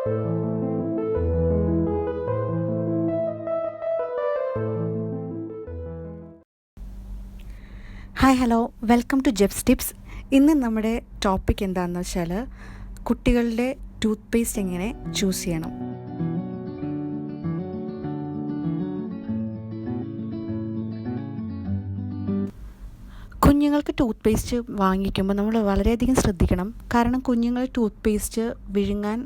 Hi hello, welcome to ജെബ്സ് tips. ഇന്ന് നമ്മുടെ ടോപ്പിക് എന്താണെന്ന് വെച്ചാൽ കുട്ടികളുടെ ടൂത്ത് പേസ്റ്റ് എങ്ങനെ ചൂസ് ചെയ്യണം. കുഞ്ഞുങ്ങൾക്ക് ടൂത്ത് പേസ്റ്റ് വാങ്ങിക്കുമ്പോൾ നമ്മൾ വളരെയധികം ശ്രദ്ധിക്കണം. കാരണം കുഞ്ഞുങ്ങൾ ടൂത്ത് പേസ്റ്റ് വിഴുങ്ങാൻ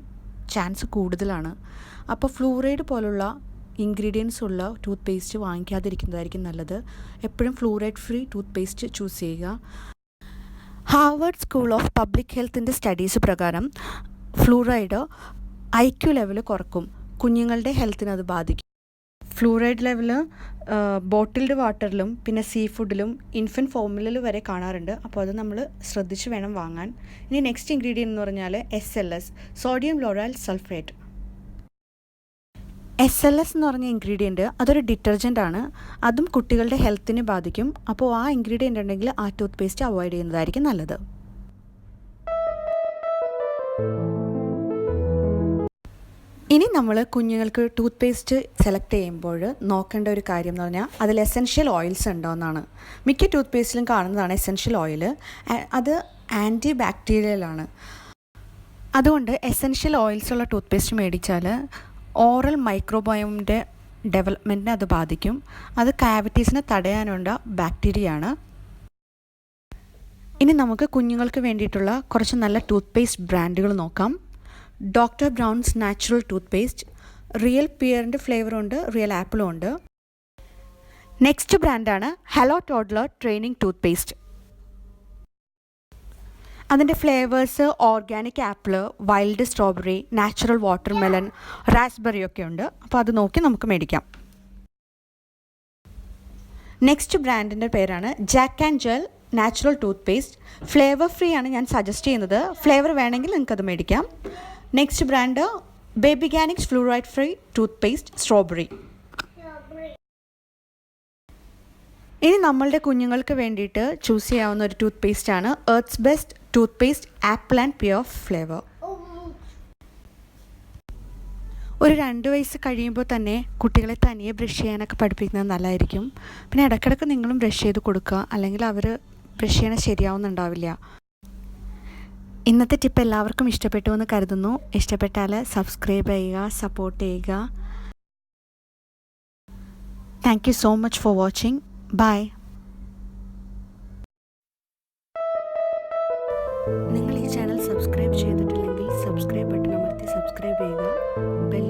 ചാൻസ് കൂടുതലാണ്. അപ്പോൾ ഫ്ലൂറൈഡ് പോലുള്ള ഇൻഗ്രീഡിയൻസ് ഉള്ള ടൂത്ത് പേസ്റ്റ് വാങ്ങിക്കാതിരിക്കുന്നതായിരിക്കും നല്ലത്. എപ്പോഴും fluoride free tooth paste choose ചെയ്യുക. ഹാർവർഡ് സ്കൂൾ ഓഫ് പബ്ലിക് ഹെൽത്തിൻ്റെ സ്റ്റഡീസ് പ്രകാരം ഫ്ലൂറൈഡ് IQ ലെവൽ കുറക്കും. കുഞ്ഞുങ്ങളുടെ ഹെൽത്തിനെ അത് ബാധിക്കും. ഫ്ലൂറൈഡ് ലെവൽ ബോട്ടിൽഡ് വാട്ടറിലും പിന്നെ സീ ഫുഡിലും ഇൻഫൻറ്റ് ഫോർമുലയിൽ വരെ കാണാറുണ്ട്. അപ്പോൾ അത് നമ്മൾ ശ്രദ്ധിച്ച് വേണം വാങ്ങാൻ. ഇനി നെക്സ്റ്റ് ഇൻഗ്രീഡിയൻ്റ് എന്ന് പറഞ്ഞാൽ SLS, sodium lauryl sulphate. SLS എന്ന് പറഞ്ഞ ഇൻഗ്രീഡിയൻറ്റ് അതൊരു ഡിറ്റർജൻ്റ് ആണ്. അതും കുട്ടികളുടെ ഹെൽത്തിനെ ബാധിക്കും. അപ്പോൾ ആ ഇൻഗ്രീഡിയൻ്റ് ഉണ്ടെങ്കിൽ ആ ടൂത്ത് പേസ്റ്റ് അവോയ്ഡ് ചെയ്യുന്നതായിരിക്കും നല്ലത്. ഇനി നമ്മൾ കുഞ്ഞുങ്ങൾക്ക് ടൂത്ത് പേസ്റ്റ് സെലക്ട് ചെയ്യുമ്പോൾ നോക്കേണ്ട ഒരു കാര്യം എന്ന് പറഞ്ഞാൽ അതിൽ എസെൻഷ്യൽ ഓയിൽസ് ഉണ്ടോ എന്നാണ്. മിക്ക ടൂത്ത് പേസ്റ്റിലും കാണുന്നതാണ് എസെൻഷ്യൽ ഓയിൽ. അത് ആൻറ്റി ബാക്ടീരിയലാണ്. അതുകൊണ്ട് എസെൻഷ്യൽ ഓയിൽസ് ഉള്ള ടൂത്ത് പേസ്റ്റ് മേടിച്ചാൽ ഓറൽ മൈക്രോബയോമിൻ്റെ ഡെവലപ്മെൻറ്റിനെ അത് ബാധിക്കും. അത് കാവിറ്റീസിനെ തടയാനുള്ള ബാക്ടീരിയയാണ്. ഇനി നമുക്ക് കുഞ്ഞുങ്ങൾക്ക് വേണ്ടിയിട്ടുള്ള കുറച്ച് നല്ല ടൂത്ത് പേസ്റ്റ് ബ്രാൻഡുകൾ നോക്കാം. Doctor Brown's natural tooth paste, real പിയറിൻ്റെ ഫ്ലേവറുണ്ട്, റിയൽ ആപ്പിളും ഉണ്ട്. നെക്സ്റ്റ് ബ്രാൻഡാണ് hello toddler training tooth paste. അതിൻ്റെ flavours organic apple, wild strawberry, natural watermelon, raspberry ഒക്കെ ഉണ്ട്. അപ്പോൾ അത് നോക്കി നമുക്ക് മേടിക്കാം. നെക്സ്റ്റ് ബ്രാൻഡിൻ്റെ പേരാണ് Jack and Jill natural tooth paste. Flavour free ആണ് ഞാൻ സജസ്റ്റ് ചെയ്യുന്നത്. ഫ്ലേവർ വേണമെങ്കിൽ നിങ്ങൾക്കത് മേടിക്കാം. Next brand Babyganics fluoride free tooth paste strawberry. ഇനി നമ്മളുടെ കുഞ്ഞുങ്ങൾക്ക് വേണ്ടിയിട്ട് ചൂസ് ചെയ്യാവുന്ന ഒരു ടൂത്ത് പേസ്റ്റാണ് Earth's best tooth paste apple and pure flavour. ഒരു 2 വയസ്സ് കഴിയുമ്പോൾ തന്നെ കുട്ടികളെ തനിയെ ബ്രഷ് ചെയ്യാനൊക്കെ പഠിപ്പിക്കുന്നത് നല്ലതായിരിക്കും. പിന്നെ ഇടയ്ക്കിടയ്ക്ക് നിങ്ങളും ബ്രഷ് ചെയ്ത് കൊടുക്കുക, അല്ലെങ്കിൽ അവർ ബ്രഷ് ചെയ്യണത് ശരിയാവുന്നുണ്ടാവില്ല. ഇന്നത്തെ ടിപ്പ് എല്ലാവർക്കും ഇഷ്ടപ്പെട്ടു എന്ന് കരുതുന്നു. ഇഷ്ടപ്പെട്ടാൽ സബ്സ്ക്രൈബ് ചെയ്യുക, സപ്പോർട്ട് ചെയ്യുക. Thank you so much for watching. Bye. നിങ്ങൾ ഈ ചാനൽ സബ്സ്ക്രൈബ് ചെയ്തിട്ടില്ലെങ്കിൽ സബ്സ്ക്രൈബ് ബട്ടൺ അമർത്തി സബ്സ്ക്രൈബ് ചെയ്യുക. ബെൽ